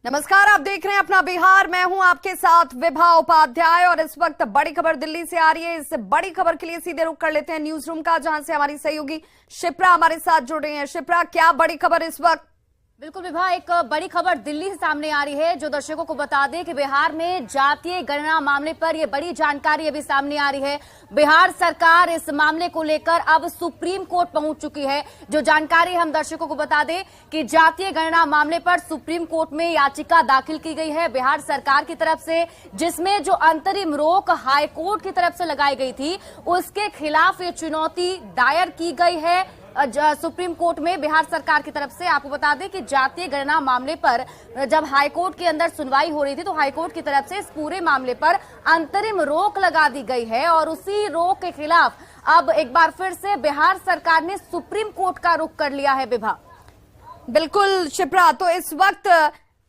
नमस्कार, आप देख रहे हैं अपना बिहार। मैं हूं आपके साथ विभा उपाध्याय और इस वक्त बड़ी खबर दिल्ली से आ रही है। इस बड़ी खबर के लिए सीधे रुख कर लेते हैं न्यूज रूम का, जहां से हमारी सहयोगी शिप्रा हमारे साथ जुड़ रही हैं। शिप्रा, क्या बड़ी खबर इस वक्त? बिल्कुल विभा, एक बड़ी खबर दिल्ली से सामने आ रही है जो दर्शकों को बता दें कि बिहार में जातीय गणना मामले पर यह बड़ी जानकारी अभी सामने आ रही है। बिहार सरकार इस मामले को लेकर अब सुप्रीम कोर्ट पहुंच चुकी है। जो जानकारी हम दर्शकों को बता दें कि जातीय गणना मामले पर सुप्रीम कोर्ट में याचिका दाखिल की गई है बिहार सरकार की तरफ से, जिसमें जो अंतरिम रोक हाईकोर्ट की तरफ से लगाई गई थी उसके खिलाफ ये चुनौती दायर की गई है सुप्रीम कोर्ट में बिहार सरकार की तरफ से। आपको बता दें कि जातीय गणना मामले पर जब हाईकोर्ट के अंदर सुनवाई हो रही थी तो हाईकोर्ट की तरफ से इस पूरे मामले पर अंतरिम रोक लगा दी गई है और उसी रोक के खिलाफ अब एक बार फिर से बिहार सरकार ने सुप्रीम कोर्ट का रुख कर लिया है। विभा, बिल्कुल शिप्रा, तो इस वक्त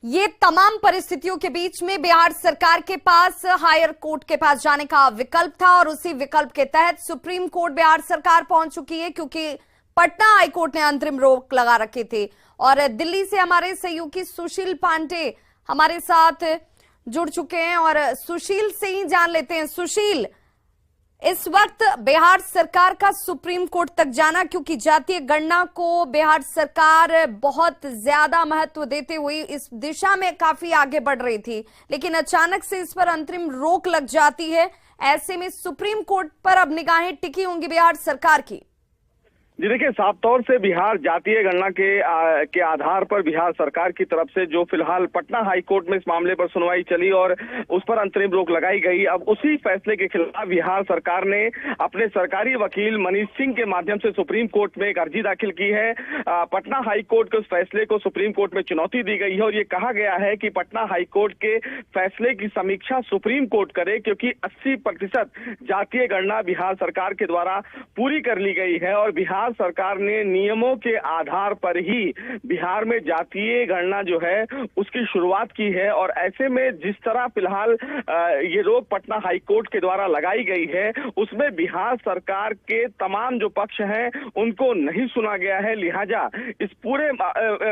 ये तमाम परिस्थितियों के बीच में बिहार सरकार के पास हायर कोर्ट के पास जाने का विकल्प था और उसी विकल्प के तहत सुप्रीम कोर्ट बिहार सरकार पहुंच चुकी है, क्योंकि पटना हाईकोर्ट ने अंतरिम रोक लगा रखे थे। और दिल्ली से हमारे सहयोगी सुशील पांडे हमारे साथ जुड़ चुके हैं और सुशील से ही जान लेते हैं। सुशील, इस वक्त बिहार सरकार का सुप्रीम कोर्ट तक जाना, क्योंकि जातीय गणना को बिहार सरकार बहुत ज्यादा महत्व देते हुए इस दिशा में काफी आगे बढ़ रही थी, लेकिन अचानक से इस पर अंतरिम रोक लग जाती है। ऐसे में सुप्रीम कोर्ट पर अब निगाहें टिकी होंगी बिहार सरकार की। जी देखिए, साफ तौर से बिहार जातीय गणना के आधार पर बिहार सरकार की तरफ से जो फिलहाल पटना हाई कोर्ट में इस मामले पर सुनवाई चली और उस पर अंतरिम रोक लगाई गई, अब उसी फैसले के खिलाफ बिहार सरकार ने अपने सरकारी वकील मनीष सिंह के माध्यम से सुप्रीम कोर्ट में एक अर्जी दाखिल की है। पटना हाई कोर्ट के उस फैसले को सुप्रीम कोर्ट में चुनौती दी गई है और ये कहा गया है कि पटना हाई कोर्ट के फैसले की समीक्षा सुप्रीम कोर्ट करे, क्योंकि 80% जातीय गणना बिहार सरकार के द्वारा पूरी कर ली गई है और बिहार सरकार ने नियमों के आधार पर ही बिहार में जातीय गणना जो है उसकी शुरुआत की है। और ऐसे में जिस तरह फिलहाल ये रोक पटना हाई कोर्ट के द्वारा लगाई गई है उसमें बिहार सरकार के तमाम जो पक्ष हैं उनको नहीं सुना गया है, लिहाजा इस पूरे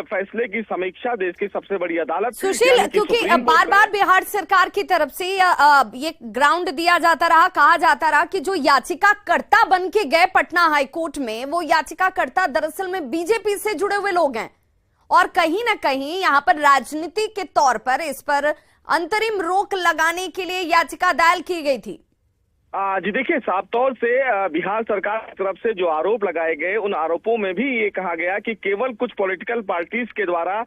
फैसले की समीक्षा देश की सबसे बड़ी अदालत सुशील, क्योंकि बार बार बिहार सरकार की तरफ से ये ग्राउंड दिया जाता रहा, कहा जाता रहा कि जो याचिकाकर्ता बन के गए पटना हाई कोर्ट में, वो याचिकाकर्ता दरअसल में बीजेपी से जुड़े हुए लोग हैं और कहीं ना कहीं यहां पर राजनीति के तौर पर इस पर अंतरिम रोक लगाने के लिए याचिका दायर की गई थी। जी देखिए, साफ तौर से बिहार सरकार की तरफ से जो आरोप लगाए गए उन आरोपों में भी ये कहा गया कि केवल कुछ पॉलिटिकल पार्टीज के द्वारा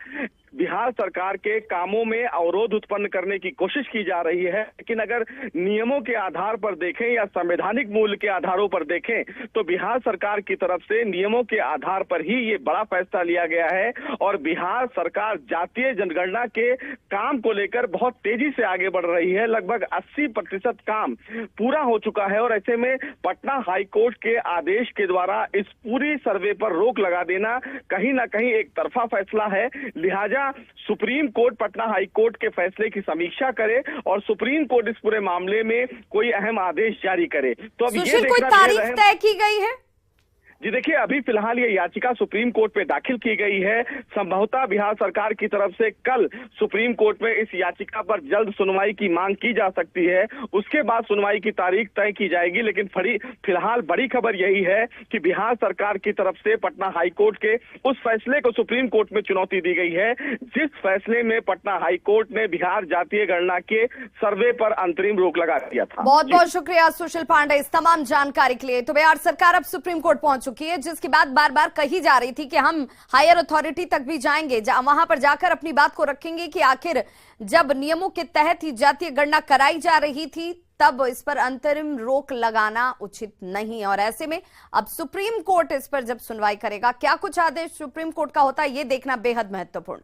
बिहार सरकार के कामों में अवरोध उत्पन्न करने की कोशिश की जा रही है। लेकिन अगर नियमों के आधार पर देखें या संवैधानिक मूल्य के आधारों पर देखें तो बिहार सरकार की तरफ से नियमों के आधार पर ही ये बड़ा फैसला लिया गया है और बिहार सरकार जातीय जनगणना के काम को लेकर बहुत तेजी से आगे बढ़ रही है। लगभग 80% काम पूरा हो चुका है और ऐसे में पटना हाई कोर्ट के आदेश के द्वारा इस पूरी सर्वे पर रोक लगा देना कहीं ना कहीं एक तरफा फैसला है। लिहाजा supreme court Patna high court के फैसले की समीक्षा करे और सुप्रीम कोर्ट इस पूरे मामले में कोई अहम आदेश जारी करे। तो अब ये कोई तारीख तय की गई है? जी देखिए, अभी फिलहाल ये याचिका सुप्रीम कोर्ट में दाखिल की गई है। संभवतः बिहार सरकार की तरफ से कल सुप्रीम कोर्ट में इस याचिका पर जल्द सुनवाई की मांग की जा सकती है, उसके बाद सुनवाई की तारीख तय की जाएगी। लेकिन फिलहाल बड़ी खबर यही है कि बिहार सरकार की तरफ से पटना हाई कोर्ट के उस फैसले को सुप्रीम कोर्ट में चुनौती दी गई है, जिस फैसले में पटना हाई कोर्ट ने बिहार जातीय गणना के सर्वे पर अंतरिम रोक लगा दिया था। बहुत बहुत शुक्रिया सुशील पांडे इस तमाम जानकारी के लिए। तो बिहार सरकार अब सुप्रीम कोर्ट पहुंच चुकी है, जिसकी बात बार बार कही जा रही थी कि हम हायर अथॉरिटी तक भी जाएंगे, वहां पर जाकर अपनी बात को रखेंगे कि आखिर जब नियमों के तहत ही जातीय गणना कराई जा रही थी तब इस पर अंतरिम रोक लगाना उचित नहीं। और ऐसे में अब सुप्रीम कोर्ट इस पर जब सुनवाई करेगा, क्या कुछ आदेश सुप्रीम कोर्ट का होता है, ये देखना बेहद महत्वपूर्ण।